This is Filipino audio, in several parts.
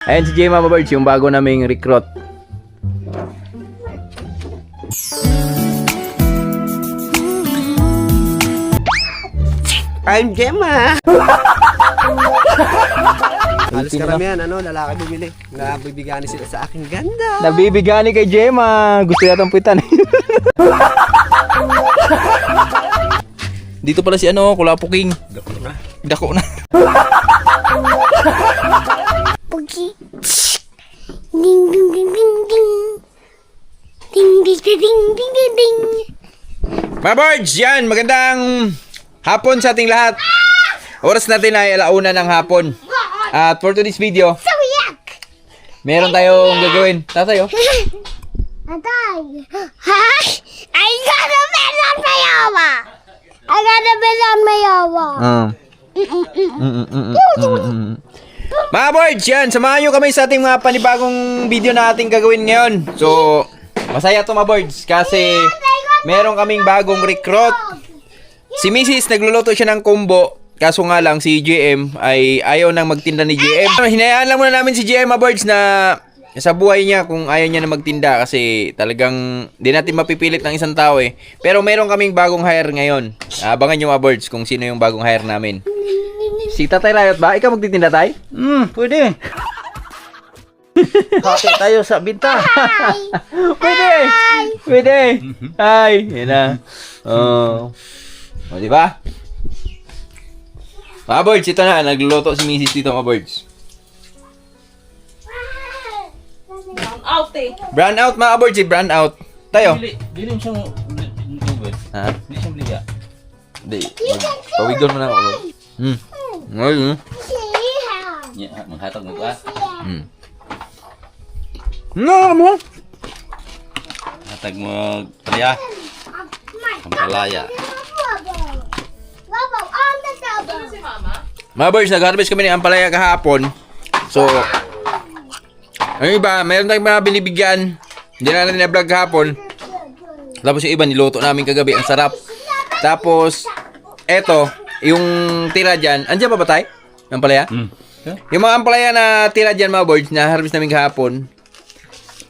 Ayan si Jay mga birds, yung bago naming recruit. I'm Gemma. Halos karamihan, lalaki bumili. Nabibigani sila sa aking ganda. Nabibigani kay Gemma. Gusto yatang puwitan. Dito pala si Kulapo King. Dako na. Pugi. Ding ding ding ding ding. Ding ding ding ding ding ding. Mga birds, yan. Magandang hapon sa ating lahat. Oras natin ay 1:00 ng hapon. At for today's video, So yak. meron tayong gagawin. Tatayo. Atay. Hi. I got a melon mayawa. I got a melon mayawa. Mga birds, yan. Samahan nyo kami sa ating mga panibagong video na ating gagawin ngayon. So, masaya to mga birds kasi meron kaming bagong recruit. Si Mrs. nagluluto siya ng kumbo. Kaso nga lang si GM ay ayaw nang magtinda ni GM. Hinayaan lang muna namin si GM mga birds na sa buhay niya kung ayaw niya na magtinda kasi talagang di natin mapipilit ng isang tao eh. Pero meron kaming bagong hire ngayon. Abangan nyo mga birds kung sino yung bagong hire namin. Si Tatay Riot ba? Ikaw magtitinda, Tay? Pwede. Hati tayo sa binta. Pwede. Pwede. Hi. Yan na. Oh. O, diba? Mga birds, ito na. Nagluluto si Mrs. dito, mga birds. Out eh. Brown out, mga birds. Brown out. Tayo. Dili siyang Google. Ha? Dili siyang bliga. Hindi. Pawigon mo na, mga birds. Ngayon. Ya, manghatag mo ba? No, mo. Hatag mo palaya. Pampalaya. Baba, on the table. Si Mama? Mga birds, nag-harvest kami ng ampalaya kahapon. So, ang iba, mayroon tayong mga binibigyan. Hindi na natin na-vlog kahapon. Tapos yung iba, niluto namin kagabi. Ang sarap. Tapos, eto, yung tira dyan. Andiyan pa ba tayo? Ampalaya? Yung mga ampalaya na tira dyan, mga birds, na harvest namin kahapon.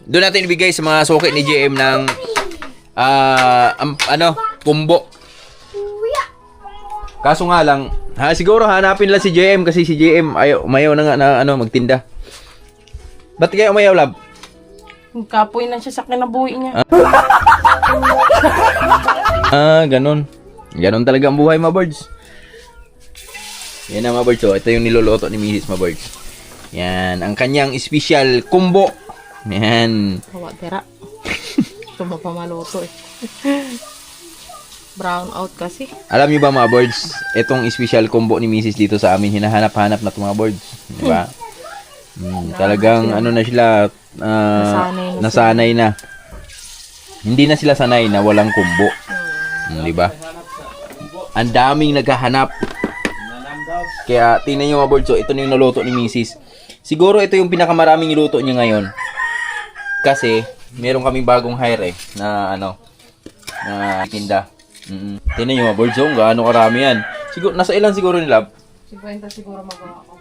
Doon natin ibigay sa mga suki ni GM ng kumbo. Kaso nga lang, siguro hanapin lang si JM kasi si JM umayaw na nga na magtinda. Ba't kaya umayaw, lab? Kapoy na siya sa kinabuhi niya. Ganun. Ganun talaga ang buhay, mga birds. Yan na, mga birds. Oh. Ito yung niluluto ni Mrs. mga birds. Yan, ang kanyang special kumbo. Yan. Hawa, tira. Ito mapamaluto eh. Brown out kasi. Alam niyo ba, mga birds, itong special combo ni Mrs. dito sa amin, hinahanap-hanap na itong mga birds. Di ba? Talagang na sila, nasanay na. Hindi na sila sanay na walang kumbo. Di ba? Ang daming naghahanap. Kaya, tingnan nyo mga birds, so, ito na yung naluto ni Mrs. Siguro ito yung pinakamaraming iluto niya ngayon. Kasi, meron kaming bagong hire na na tinda. Tingnan nyo mga birds, gaano karami yan. Siguro, nasa ilan siguro ni Lab? 50 siguro magawa ko.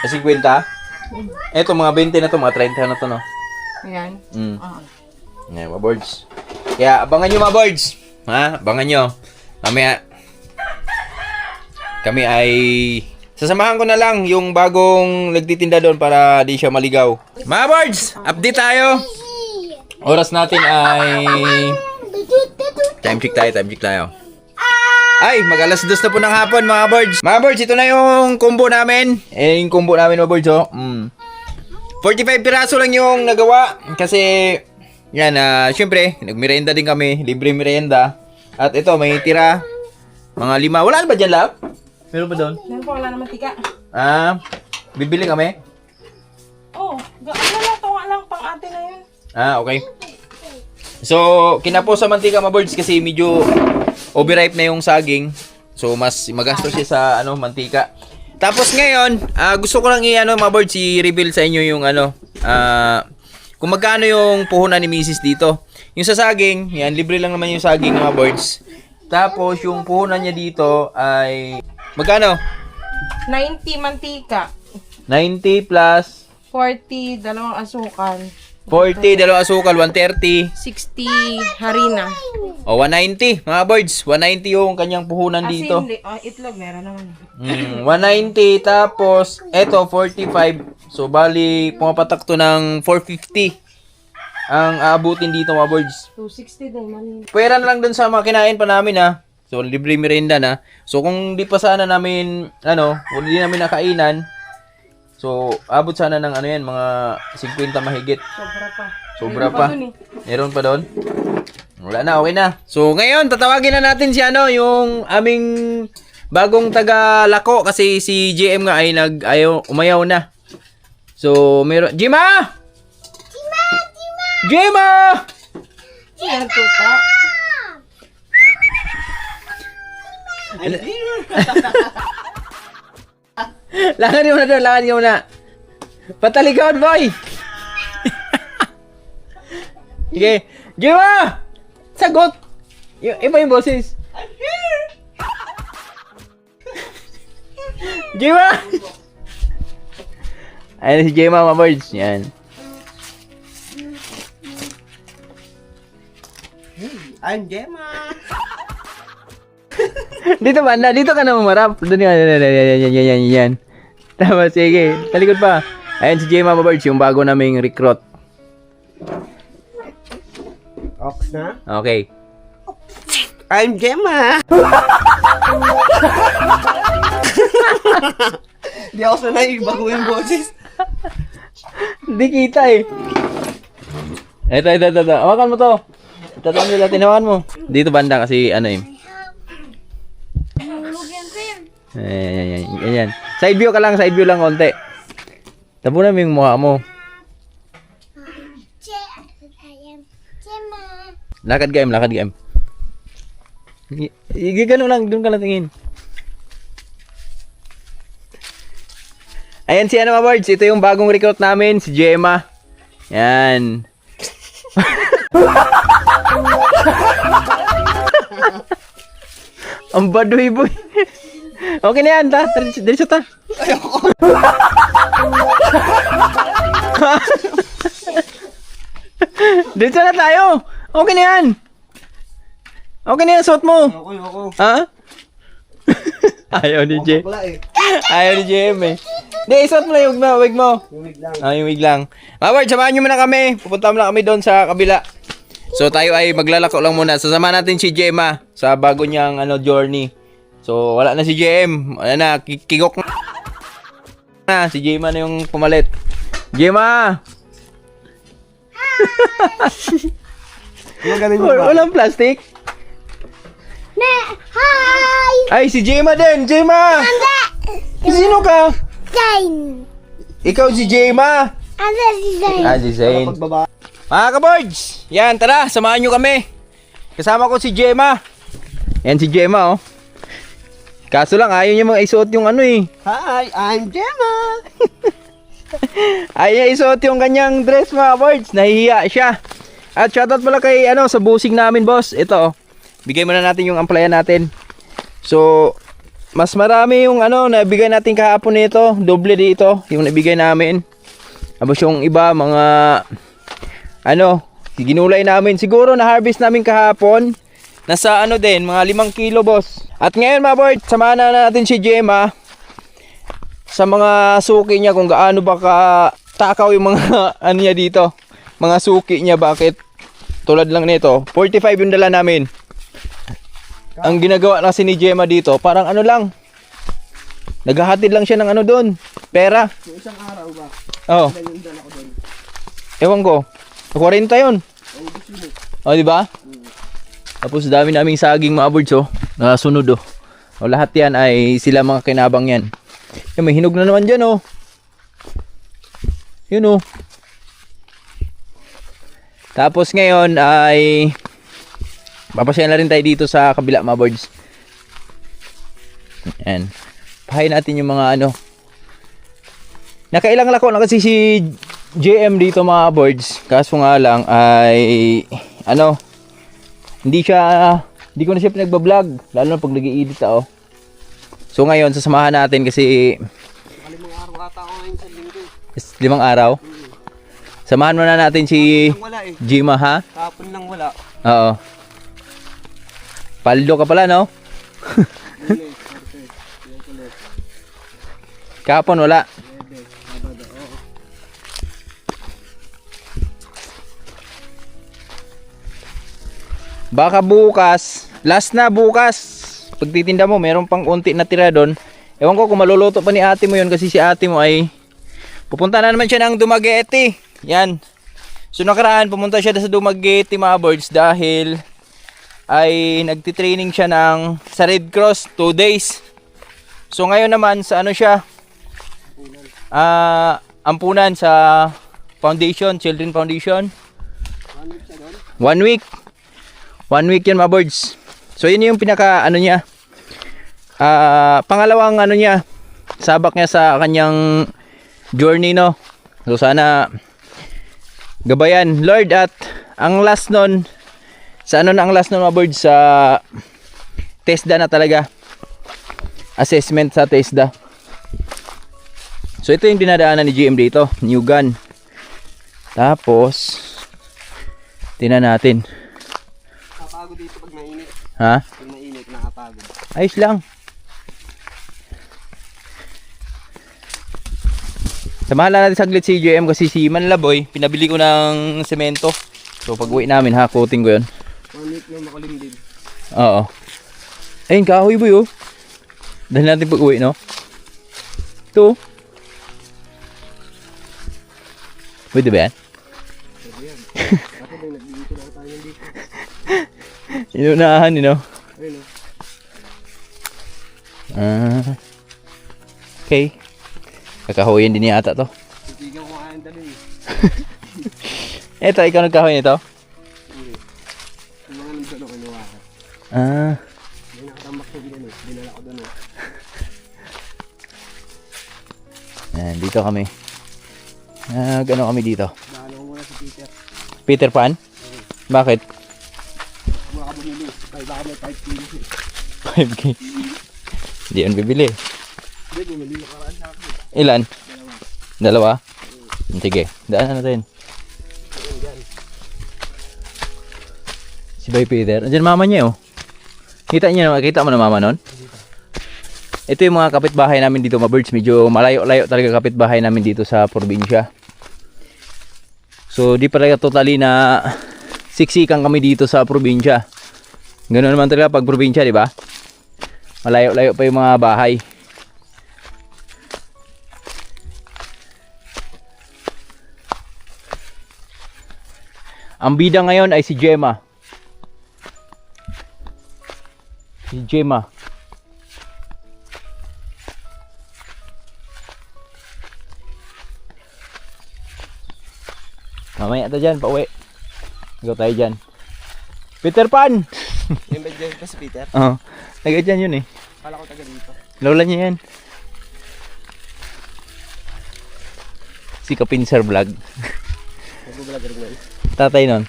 50? Eto, mga 20 na to, mga 30 na to, no? Ayan. Ngayon, mga birds. Kaya, abangan nyo mga birds. Ha? Abangan nyo. Mamaya, kami ay sasamahan ko na lang yung bagong nagtitinda doon para di siya maligaw. Mga birds, update tayo. Oras natin ay time check tayo. Ay, mag-alas 2 na po ng hapon, mga birds. Mga birds, ito na yung combo namin. Yung combo namin, mga birds, 45 piraso lang yung nagawa. Kasi, yan, syempre, nagmerienda din kami. Libre merienda. At ito, may tira. Mga 5. Wala na ba dyan, Lab? Meron ba doon? Meron pa, wala naman tika. Bibili kami? Oh, ito nga lang, pang ate na yun. Okay. So, kinapos sa mantika, mga birds, kasi medyo overripe na yung saging. So, mas magastos siya sa mantika. Tapos ngayon, gusto ko lang mga birds, i-reveal sa inyo yung kung magkano yung puhunan ni Mrs. dito. Yung sa saging, yan, libre lang naman yung saging, mga birds. Tapos, yung puhunan niya dito ay magkano? 90 mantika. 90 plus 40, dalawang asukal. 40, dalawang asukal, 130. 60 harina. O, 190, mga birds. 190 yung kanyang puhunan dito. Hindi. Itlog meron naman. 190, tapos, eto, 45. So, bali, pumapatak to ng 450 ang aabutin dito, mga birds. 260 din, mali. Pwera na lang dun sa mga kinain pa namin, ha. So, libre merienda na. So, kung di pa sana namin, kung di namin nakainan, so, abot sana ng mga 50 mahigit. Sobra pa. Sobra Meron pa. dun eh. Meron pa doon? Wala na, okay na. So, ngayon, tatawagin na natin si yung aming bagong taga-lako kasi si JM nga ay umayaw na. So, meron, Jima! Jima! Yan, tuta. Lakad mo na doon, lakad mo na. Patalikod, boy! Sige, Jima! Sagot! Iba yung boses. Jima! Ayan si Jima, mga birds. Yan. I'm Gemma. Dito banda, dito ka na mamarap. Doon yan. Tama, sige. Talikod pa. Ayan si Jema, mga birds, yung bago naming recruit. Ox na. Okay. I'm Gemma. Di ako sanay, bago yung boses. Hindi kita eh. Ito. Hawakan mo to. Tatahan nila, tinawakan mo. Dito banda kasi Ayan. Side view lang konti. Tabunan mo yung mukha mo. Lakad game. Gano'n lang, doon ka lang tingin. Ayan si mga birds, ito yung bagong recruit namin, si Gemma. Yan. Ang baduy boy. Okay na yan, diretso ta. Ayoko. Diretso na tayo. Okay na yan. Okay na yan, suot mo. Ayoko. Ha? Ayaw ni J. Wala eh. Ayaw ni JM eh. Hindi, isuot mo na yung wig mo. Lumig lang. Yung wig lang. Mabard, samahan nyo muna kami. Pupunta muna kami doon sa kabila. So tayo ay maglalako lang muna. Sasama natin si Gemma sa bago niyang journey. So wala na si JM. Wala na, kigok na. Si Gemma na yung pumalit. Gemma! Magaling mo ba? Walang plastic? Hi! Ay, si Gemma din! Gemma! Sino ka? Zane! Ikaw si Gemma! Ano si Zane? Si Zane. Pagbaba. Mga kaboards, yan, tara, samahan nyo kami. Kasama ko si Gemma. Yan si Gemma, oh. Kaso lang, ayaw niya mag-isuot yung Hi, I'm Gemma. Ayaw niya isuot yung kanyang dress, mga kaboards. Nahihiya siya. At shoutout pala kay, sa busing namin, boss. Ito, oh. Bigay muna natin yung amplaya natin. So, mas marami yung, nabigay natin kahapon nito. Doble dito, yung nabigay namin. Tapos yung iba, mga... ginulay namin. Siguro na-harvest namin kahapon. Nasa mga 5 kilo, boss. At ngayon, mga board, samahan na natin si Gemma sa mga suki niya kung gaano ba takaw yung mga niya dito. Mga suki niya, bakit? Tulad lang nito, 45 yung dala namin. Ang ginagawa kasi ni Gemma dito, parang lang. Naghahatid lang siya ng doon. Pera. Yung isang araw ba? Oo. Ilan yung dala ko doon? Ewan ko. 40 yun. Oh, di ba? Tapos dami naming saging, mga birds, oh. Nakasunod, oh. O, lahat yan ay sila mga kinabang yan. May hinog na naman dyan, oh. Yun, oh. Tapos ngayon ay papasya na rin tayo dito sa kabila, mga birds. Ayan. Pahayin natin yung mga nakailang lako na kasi si JM dito, mga birds. Kaso nga lang ay hindi ko na siya pinagbablog, lalo na pag nag-i-edit ako. So ngayon sasamahan natin kasi Malimang araw ata ako ngayon sa linggo. 5 araw. Samahan muna natin si Nang wala eh. Jima, ha? Kapon lang wala. Oo. Paldo ka pala, no? Kahapon wala. Baka bukas, last na bukas. Pagtitinda mo, meron pang konti na tira doon. Ewan ko kung maluluto pa ni ate mo yun kasi si ate mo ay pupunta na naman siya ng Dumaguete. Yan. So nakaraan pumunta siya sa Dumaguete mga birds dahil ay nagtitraining siya sa Red Cross 2 days. So ngayon naman sa ano siya? Ampunan sa Foundation, Children Foundation. 1 week. 1 week yan mga birds. So yun yung pinaka ano niya. Pangalawang ano niya. Sabak niya sa kanyang journey, no. So sana gabayan Lord. At ang last nun, sa ano na ang last nun mga birds, sa TESDA na talaga. Assessment sa TESDA. So ito yung dinadaanan ni GM dito, new gun. Tapos tingnan natin. Nakapagod dito pag mainit. Ha? Pag mainit, nakapagod. Ayos lang. Samahan lang natin saglit si GM kasi si Manlaboy, pinabili ko ng semento. So pag uwi namin, coating ko yun. 1 week lang makalimlim. Oo. Ayun, kahoy boy, oh. Dahil natin pag uwi, no? Ito. Pwede ba yan? Ako din, nagbibito lang tayo dito. Inunahan, you know? Ayun Okay. Kakahoyin din yata to. Titigan ko nga ang dali eh. Eto, ikaw nagkahoy nito? Hindi. Yung mga nandun ako kinuha ko. May nakatambak ko din eh. Dinala ko doon eh. Ayan, dito kami. Ano kami dito? Dahalo ko muna si Peter. Peter Pan? Bakit? Mga kabumili. Ay, baka may 5 kilos eh. 5K. Hindi yan bibili. Hindi, bumili ko karaan sa akin. Ilan? Dalawa? Sige, daanan natin. Si Bay Peter. Andiyan mama niya, oh. Kita mo na mama nun? Ito yung mga kapitbahay namin dito, mga birds. Medyo malayo-layo talaga kapitbahay namin dito sa probinsya. So, di talaga totally na siksikan kami dito sa probinsya. Ganoon naman talaga pag probinsya, di ba? Malayo-layo pa yung mga bahay. Ang bida ngayon ay si Gemma. Si Gemma. Mamaya ito dyan, pauwi. Ikaw tayo dyan. Peter Pan! Yung bed dyan pa si Peter? Oo. Taga dyan yun eh. Kala ko taga dito. Lola niya yan. Si Kapinser Vlog. Nag-vlog rin ngayon. Tatay nun.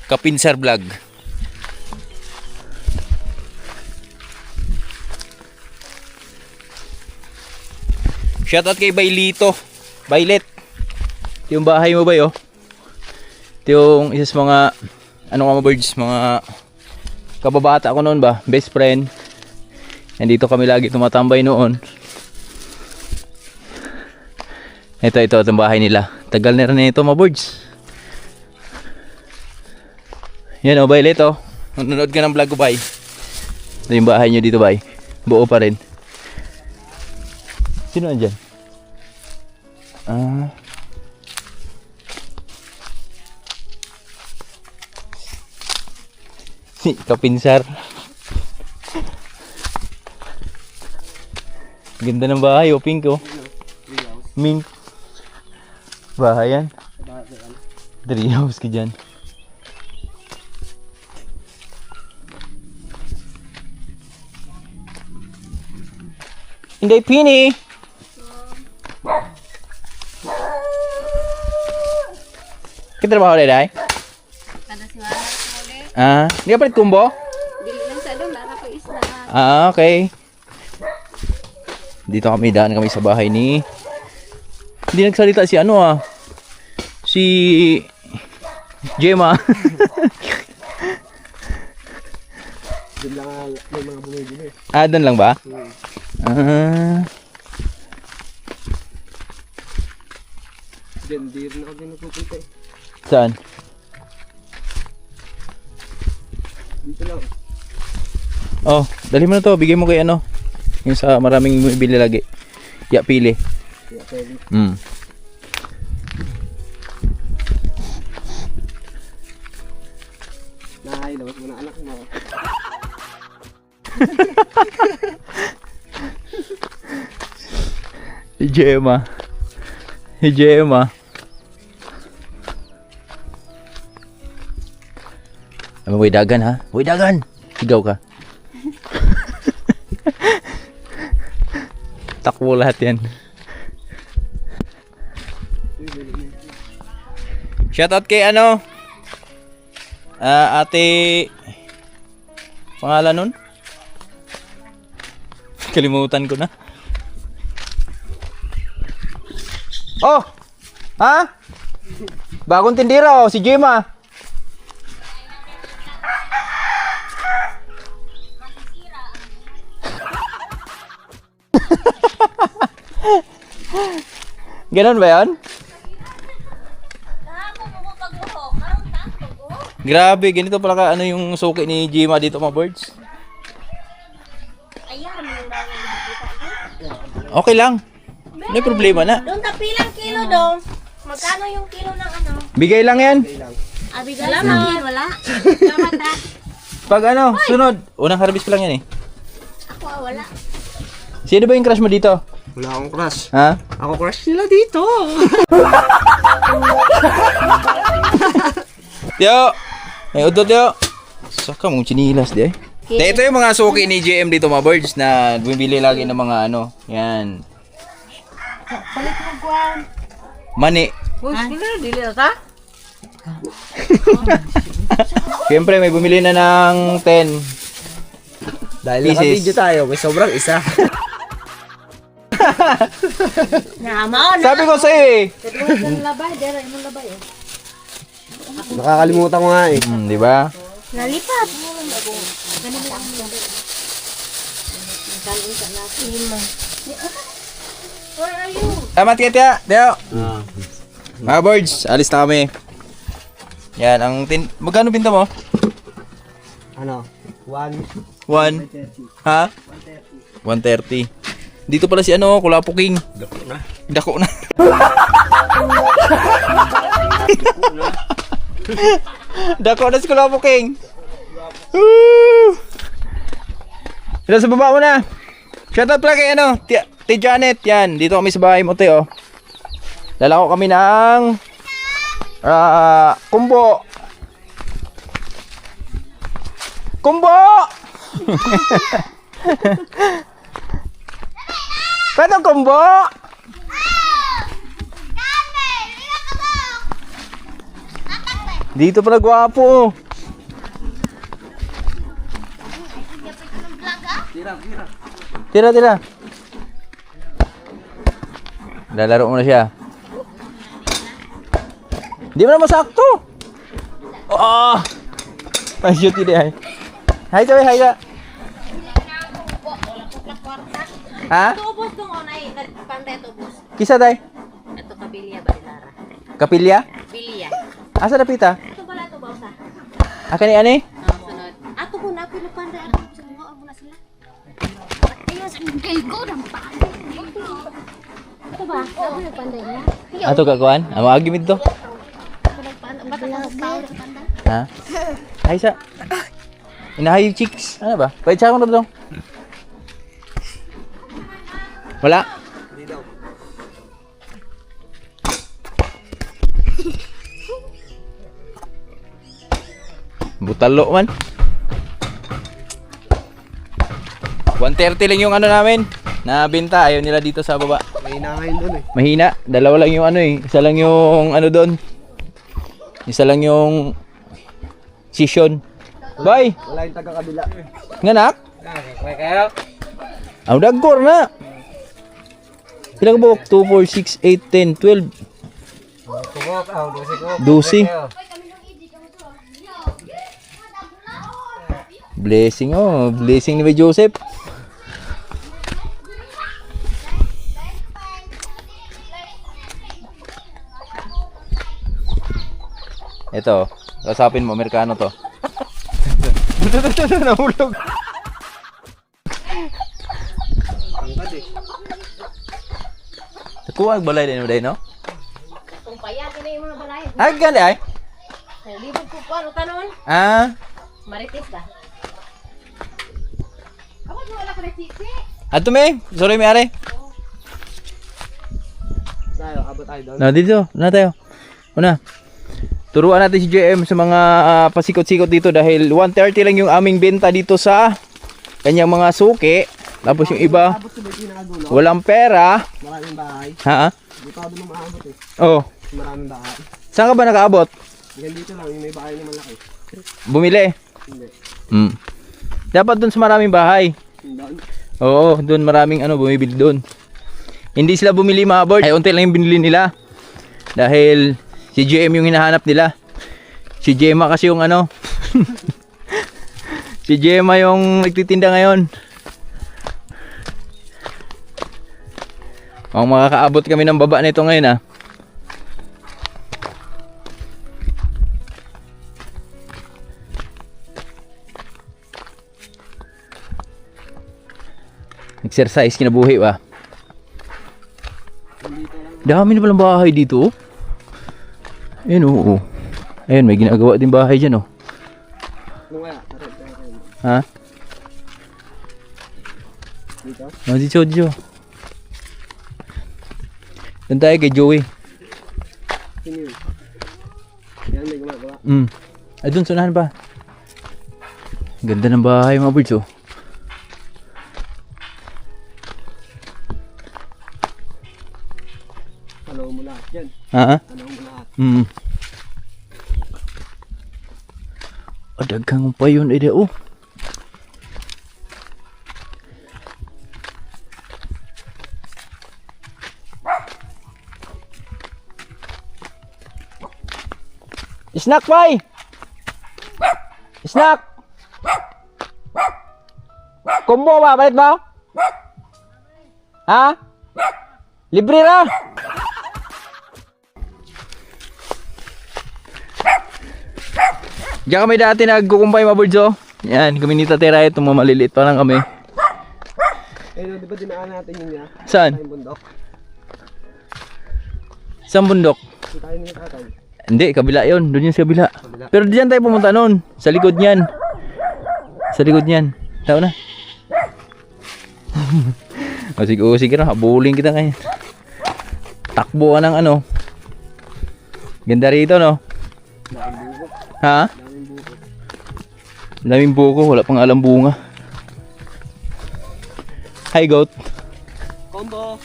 Kapinser Vlog. Shoutout kay Bailito. Violet. Ito yung bahay mo ba yo? Ito yung isa sa mga ano ka mga birds, mga kababata ko noon ba? Best friend. Nandito kami lagi tumatambay noon. Ito itong bahay nila. Tagal na rin ito mga birds. Yan o, Violet o. Nanonood ka ng vlog ko, bay. Ito yung bahay nyo dito, bay. Buo pa rin. Sino nandyan? Si Kapinsar. Ganda ng bahay, o pink o. Mink. Bahay yan. Treehouse ka dyan. Hindi, Pini. Kitrabaho ulit ay? Kada si Mama ulit. Hindi ka palit kumbo? Dili lang sa doon, nara ko isla. Okay. Dito kami, daan kami sa bahay ni Hindi nagsalita si ano ah. Si Gemma. Doon lang may mga bumibili. Ah, doon lang ba? Ah. Di rin ako din nagpupunta eh. Saan? Dito lang. Oh, dali mo na to. Bigay mo kay ano. Yung sa maraming bumibili lagi. Ya, pili. Kaya pwede. Labas mo na anak mo. Gemma. Gemma. Way dagan ha? Way dagan! Sigaw ka. Takbo lahat yan. Shoutout kay ano? Ate... Pangalan nun? Kalimutan ko na. Oh! Ha? Bagong tindira oh, si Gemma. Ganon ba yan? Grabe, ganito pala ka ano yung suki ni Gemma dito mga birds. Okay lang. May problema na. Doon tapilang kilo dong. Magkano yung kilo ng ano? Bigay lang yan. Abigay lang. Wala. Salamat ha. Pag ano, sunod. Unang harvest ko lang yan eh. Ako wala. Sino ba yung crush mo dito? Wala akong crush. Ha? Ako crush nila dito. Tiyo! May udot tiyo. Saka mong chinilas di eh. Ito yung mga suki ni JM dito mga birds na bumibili lagi ng mga ano. Yan. Palit mo kuwan. Mani. Uy, sila, dili na ka? Siyempre may bumili na ng 10. Dahil Pieces. naka-video tayo, may sobrang isa. Namaon. Sabi ko sa'yo eh. Nakakalimutan ko nga eh. Di ba? Nalipat. Where are you? Tama tiya. Tiyo. Mga birds, alis na kami. Yan, ang magkano binta mo? Ano? 1. Ha? 130. Dito pala si ano, Kulapo King. Dako na. Dako na si Kulapo King. Ito sa baba mo na. Shoutout pala kay ano, Ti Janet. Yan, dito kami sa bahay mo, Teo. Lalako kami ng kumbo. Kumbo! Paano kumbo? Dito pala gwapo. Tira. Lalaro mo na siya. Di mo na masakto. Oh! Ay, shoot ini ay. Hai coy, hai ka. Ha? Tubos kung unay, nagpantay tubos. Kisa tay? Ito kabilya ba Lara? Kapilya? Bilya. Asa na pita? Ito pala ito ba usa? Aka ni ani? Sunod. Ato ko na pinupantay ako sa mga amo na sila. Ayun sa migay ko ng pala. Ito ba? Ako nagpantay na. Ato ka kuan? Amo agi mid to. Ako nagpantay. Ba't ako nagpantay? Ha? Hay sa. Inahay yung chicks. Ano ba? Pwede siya akong dong. Wala. Butalo man. 130 lang yung ano namin. Na binta. Ayaw nila dito sa baba. May hinangayin doon eh. Mahina. Dalawa lang yung ano eh. Isa lang yung ano doon. Isa lang yung session. Bye. Wala yung taga-kabila. Nganak? Kayo? Ang dagkor na. Ilang kabuk? 2, 4, 6, 8, 10, 12. Kubok, 12. Blessing oh. Blessing ni Joseph. Ito. Kasapin mo. Amerikano to. Nahulog. Kuha ang balay din mo dahil, no? Kung payag na yung mga balay. Ah, ganda ay? Libog ko po, ano tanon? Ah. Marites ba? Ako wala ko na siksi. Ato me. Sorry may are. Tayo, abot tayo doon. Na dito. Na tayo. Una. Turuan natin si JM sa mga pasikot-sikot dito dahil 130 lang yung aming benta dito sa kanyang mga suki. Tapos yung iba, Abot sa may pinakadulo. walang pera. Maraming bahay. Ha? Dito ako doon maabot eh. Oh. Maraming bahay. Saan ka ba nakaabot? Hanggang dito lang, yung may bahay na malaki. Bumili. Hindi. Dapat dun sa maraming bahay. Doon. Oo, dun maraming bumibili dun. Hindi sila bumili mga board. Ay, unti lang yung binili nila. Dahil si JM yung hinahanap nila. Si Gemma kasi yung si Gemma yung nagtitinda ngayon. Ang makakaabot kami ng baba nito ngayon Exercise kinabuhi ba? Dami na palang bahay dito. Ayun oo. Ayun may ginagawa din bahay dyan Ano kaya? Ha? Dito? Oh, dito. Doon tayo kay Joey. Sino yun? Yan, may gumagawa. Ay, doon, sunahan pa. Ganda ng bahay mga birds, oh. Tanong mo lahat yan. Ha? Tanong mo lahat. Daghang pa yun, oh. Snack, boy! Snack! Combo ba? Balit ba? Ha? Libre ra! Diyan kami dati nagkukumpay mga birds, oh. Yan, kami ni Tatera ito, maliliit pa lang kami. Eh, di ba dinaan natin yun ya? Saan? Tayong bundok. Saan bundok? Yung tayo ni tatay. Hindi, kabila yun. Doon yun sa kabila. Pero diyan tayo pumunta noon. Sa likod niyan. Sa likod niyan. Tao na. O sige na. Habulin kita ngayon. Takbo ka ng Ganda rito, no? Daming buko. Ha? Daming buko. Daming buko. Wala pang alam bunga. Hi, goat. Combo!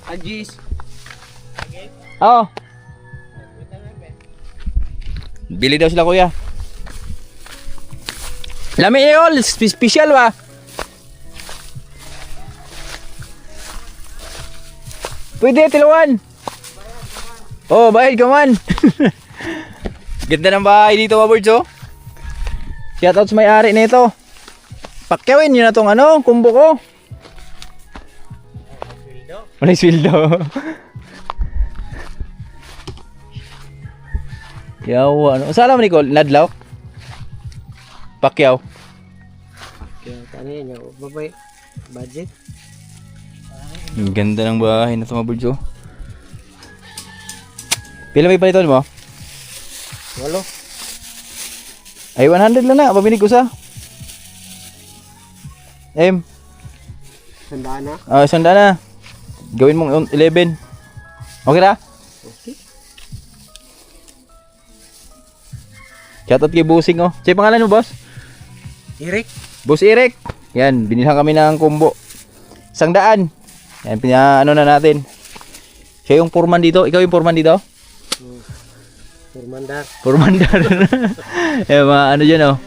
Anjis! Oo. Bili daw sila, kuya. Lami yun. Special ba? Pwede, tilawan. Oh, bayad ka man. Ganda ng bahay dito, mga birds, oh. Shoutout sa may-ari nito. Pakyawin yun na tong kumbo ko. Wala sweldo. Yawa, Saan naman, Nicole? Nadlaw? Pakyaw. Kaya ano yan yung babay budget. Ang ganda ng bahay na ito, mga birds, oh. Pila may palitan mo? 8. Ay, 100 lang na. Pabinig ko sa. Sandaan na. Sanda na. Gawin mong 11. Okay na? Okay. Shoutout kay Busing, oh. Siya pangalan mo, boss? Eric. Boss Eric. Yan, binilhan kami ng combo. 100. Yan, na natin. Siya yung foreman dito. Ikaw yung foreman dito? Purmandar. Yan, mga dyan, oh.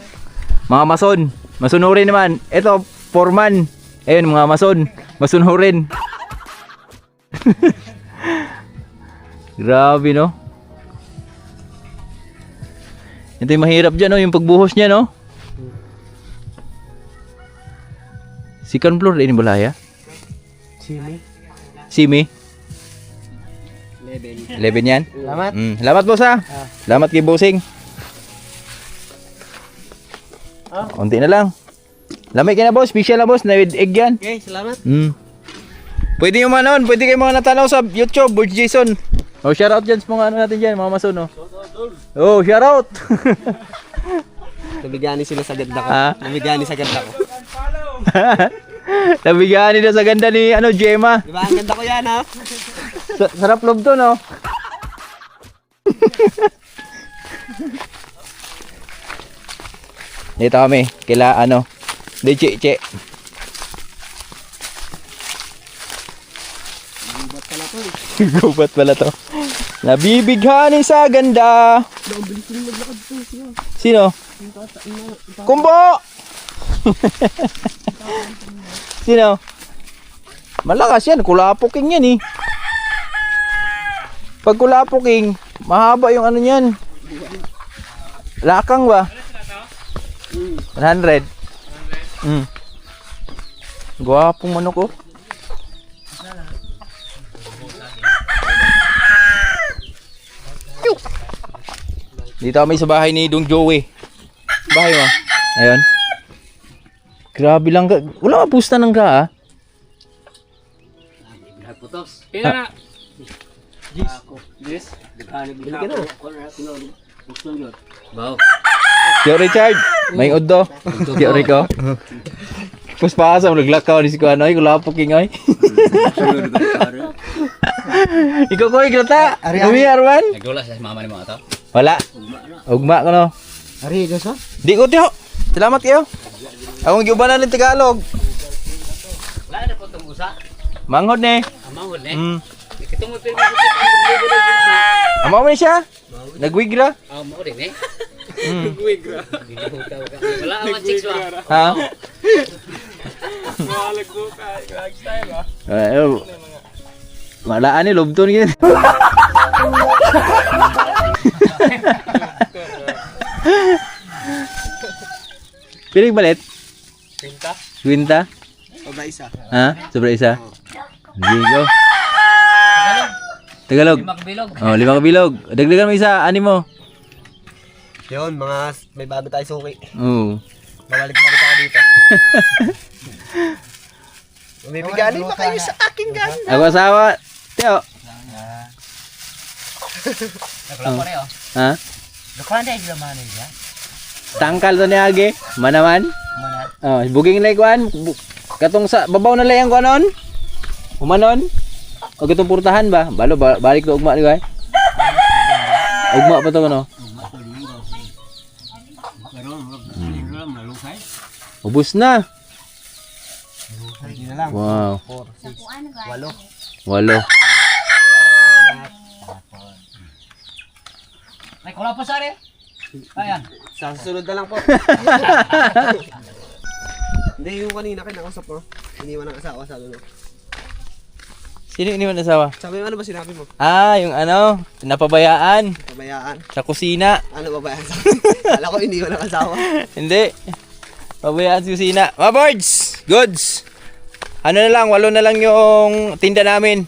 Mga mason. Masunurin naman. Ito, foreman. Ayun, mga mason. Mason ho rin. Grabe, no? Ito yung mahirap dyan, no? Yung pagbuhos niya, no? Second floor, ini balaya? Sini. Simi? 11. 11 yan? Salamat. Salamat, boss, ha? Salamat kay bossing. Unti na lang. Lamay ka na, boss. Special na, boss. Na with egg yan. Okay, salamat. Pwede yung mga noon. Pwede kayo mga natanaw sa YouTube. Birds Jason. Oh, shoutout dyan sa mga ano natin dyan. Mga mason, oh. Oh, shoutout. Nabigani sila sa ganda ko. Ha? Nabigani sa ganda ko. Nabigyan nila sa ganda ni ano, Gemma. Diba ang ganda ko yan ha? Sarap loob to, no? Dito kami. Kila ano. Di che. Gubat pala to. Nabibighani sa ganda. Sino? Kumbo! Sino? Malakas yan. Kulapoking yan eh. Pag kulapoking, mahaba yung ano yan. Lakang ba? 100. Gwapong manok, oh. Dito kami sa bahay ni Dong Joey. Bahay mo. Ayun. Grabe lang ka. Wala ka pusta ng ka, ah. Pila na. Yes. Tio Richard, may uddo. Tio Rico. Pus pasam naglakaw ni si Kuan oy, kulapok kingoy. Ikaw ko iglata. Dumi Arwan. Nagdula sa mama ni mga to. Wala. Ugma ko no. Ari, dosa? Di ko tiyo. Salamat kayo. Akong giubanan ng Tagalog. Wala na po itong usa. Manghod ni. Amahon eh. Mm. Itong mo pero Amo man siya. Nagwigra. mo rin eh. Guigra. Wala ang chicks ba? Ha? Malagbo ka. Lifestyle ba? Malaan ni lobton gid. Piling balit? Pinta? Gwinta? O ba isa? Ha? Sobra isa? Gigo. Tagalog. Magbilog. Oh, 5 kabilog. Dagdagan mo isa, ani mo? Yun, may bago tayo suki. Oo. Babalik-balik ako dito. Umibigani pa kayo sa akin ganda. Ako asawa. Tiyo. Naglapo rin oh. Ha? Nakuha na yung laman niya. Tangkal to ni Age. Manaman. Mana? Oh, buging lay kuan. Katong sa babaw na layang kuanon. Umanon. O katong purtahan ba? Balo balik to ugma di ba? Ugma pa to no. Ubus na. Hindi na lang. Wow. 4, 6, 8. 8. Ay, kula po sari. Ayan. Sa susunod na lang po. Hindi, yung kanina kinakausap mo. Iniwan ng asawa sa dulo. Sino iniwan asawa? Sabi mo, ano ba sinabi mo? Ah, yung ano, napabayaan Pabayaan. sa kusina. Ano ba yan? Kala ko iniwan ng asawa. Hindi. Pabayaan sa kusina. Mga birds, goods. Ano na lang, 8 na lang yung tinda namin.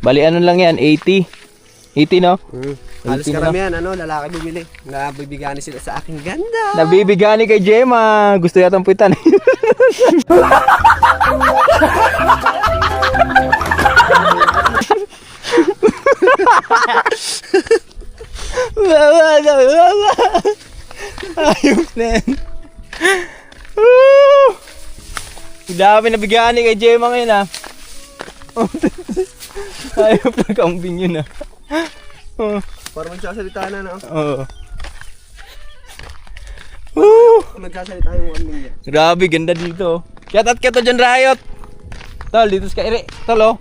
Bali ano lang yan, 80. 80 no? Halos 80 na. karamihan, lalaki bibili. Nabibigani sila sa aking ganda. Nabibigani kay Gemma. Gusto yatang puwitan. Ayos na yan. Dami na bigani kay Gemma ngayon ah. Ayaw pa kambing yun ah. Para magsasalita na, no? Oo. Woo! Magsasalita yung kambing niya. Grabe, ganda dito. Shoutout ka to dyan, Riot. Tol, dito sa Kairi. Tol, oh.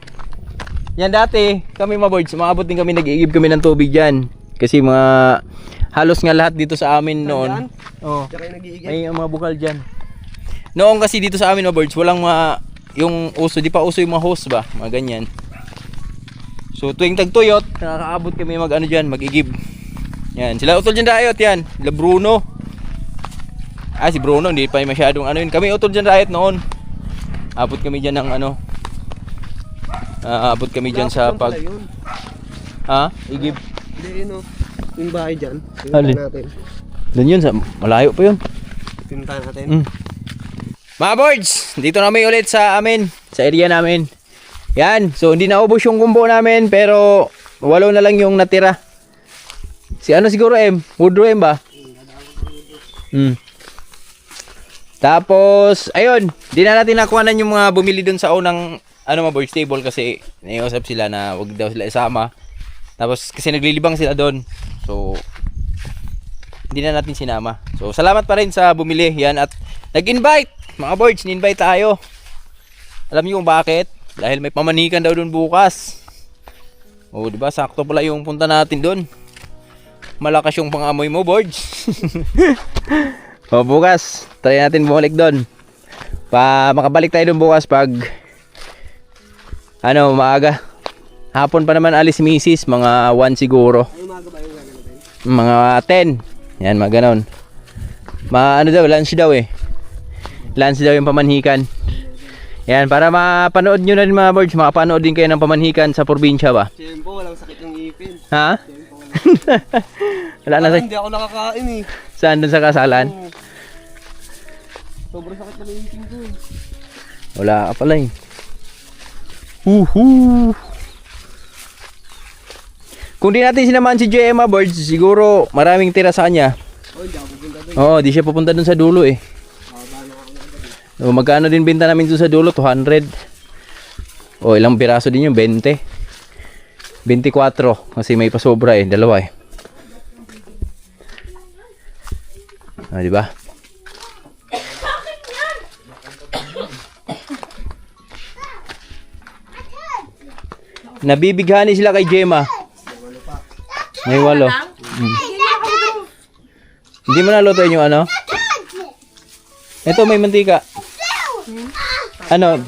Yan dati, kami mga birds, maabot din kami, nag-iigib kami ng tubig dyan. Kasi mga, halos nga lahat dito sa amin noon. Saan? Oh, Diyan kayo nag-iigib. may mga bukal dyan. Noong kasi dito sa amin mga birds, walang yung uso, di pa uso yung mga hose ba, mga ganyan. So tuwing tagtuyot, nakakaabot kami mag ano dyan, mag-igib. Yan, sila utol dyan Riot yan, sila Bruno. Si Bruno, hindi pa masyadong ano yun. Kami utol dyan Riot noon. Abot kami dyan ng ano. Abot kami dyan sa pag... Igib. Hindi, yun o. Yung bahay dyan. Alin? Pinuntahan natin. Doon yun, malayo pa yun. Pinuntahan natin. Mga birds, dito namin ulit sa amin, sa area namin. Yan, so hindi naubos yung kumbo namin, pero 8 na lang yung natira. Si ano siguro Woodrow ba? Tapos, ayun, di na natin nakuhanan yung mga bumili dun sa unang mga bird stable kasi naiusap sila na wag daw sila isama. Tapos kasi naglilibang sila doon. So, hindi na natin sinama. So, salamat pa rin sa bumili. Yan, at nag-invite. Mga birds, ni-invite tayo. Alam niyo kung bakit? Dahil may pamanikan daw doon bukas. Oh, di ba? Sakto pala yung punta natin doon. Malakas yung pangamoy mo, birds. Bukas, try natin bumalik doon. Makabalik tayo doon bukas pag maaga. Hapon pa naman alis si Mrs. Mga 1 siguro. Ay, umaga ba yung gano'n natin? Mga 10. Yan, mga ganon. Lunch daw Lunch daw yung pamanhikan. Yan, para mapanood nyo na rin mga birds. Makapanood din kayo ng pamanhikan sa probinsya ba? Siyempo, walang sakit yung ipin. Ha? Wala na Hindi ako nakakain eh. Saan dun sa kasalan? Sobrang sakit na yung ipin ko eh. Wala ka pala Woohoo! Kung di natin sinamahan si Gemma birds, siguro maraming tira sa kanya. Hindi ako pupunta doon. Oo, di siya pupunta dun sa dulo So, magkano din benta namin dun sa dulo? 200. Ilang piraso din yung 20. 24 kasi may pasobra dalawa di ba? Nabibighani sila kay Gemma. May 8. Hindi mo nalutuin yung ano? Ito may mantika.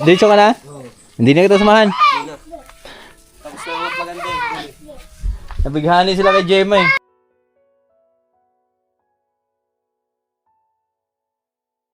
Diretso ka na? Hindi na kita samahan. Tapos na magpaganda Nabighani sila kay Gemma